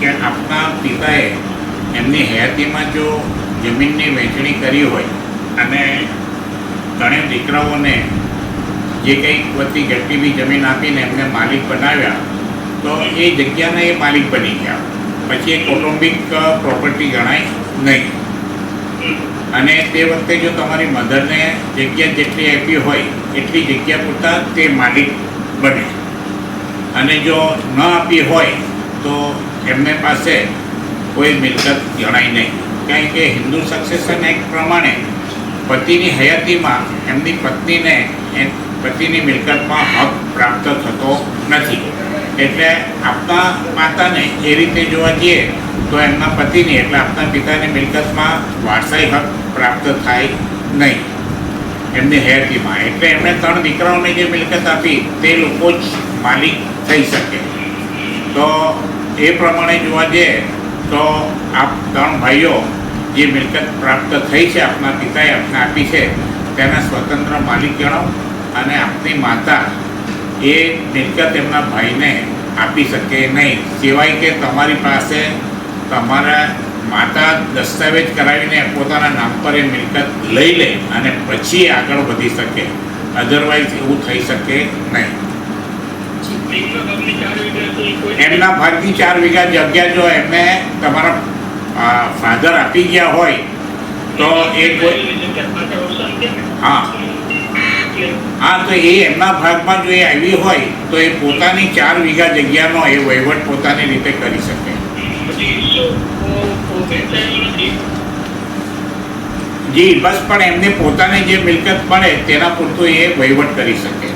કે આપના પિતાએ એમની હયાતીમાં જો જમીનની વહેંચણી કરી હોય અને ત્રણેય દીકરાઓને જે કંઈક વતી ઘટતી બી જમીન આપીને એમને માલિક બનાવ્યા, તો એ જગ્યાના એ માલિક બની ગયા, પછી એ કૌટુંબિક પ્રોપર્ટી ગણાય નહીં. અને તે વખતે જો તમારી મધરને જગ્યા જેટલી આપી હોય એટલી જગ્યા પૂરતા તે માલિક બને, અને જો ન આપી હોય તો એમને પાસે કોઈ મિલકત ગણાય નહીં. કારણ કે હિન્દુ સક્સેશન એક્ટ પ્રમાણે પતિની હયાતીમાં એમની પત્નીને પતિની મિલકતમાં હક પ્રાપ્ત થતો નથી. એટલે આપણા માતાને એ રીતે જોવા જઈએ તો એમના પતિની એટલે આપણા પિતાની મિલકતમાં વારસાઈ હક પ્રાપ્ત થાય નહીં એમની હયાતીમાં. એટલે એમણે 3 દીકરાઓને જે મિલકત આપી તે લોકો જ માલિક થઈ શકે. તો એ પ્રમાણે જોવા જઈએ તો આપ 3 ભાઈઓ જે મિલકત પ્રાપ્ત થઈ છે આપના પિતાએ આપને આપી છે તેના સ્વતંત્ર માલિક ગણાવો, અને આપની માતા એ મિલકત એમના ભાઈને આપી શકે નહીં, સિવાય કે તમારી પાસે તમારા માતા દસ્તાવેજ કરાવીને પોતાના નામ પર એ મિલકત લઈ લે અને પછી આગળ વધી શકે. અધરવાઇઝ એવું થઈ શકે નહીં. એમના ભાગની 4 વીઘા જગ્યા જો એમને તમારા ફાધર આપી ગયા હોય તો એ કોઈ હા તો એ એમના ભાગમાં જો એ આવી હોય તો એ પોતાની 4 વીઘા જગ્યાનો એ વહીવટ પોતાની રીતે કરી શકે. જી બસ, પણ એમને પોતાને જે મિલકત મળે તેના પૂરતું એ વહીવટ કરી શકે.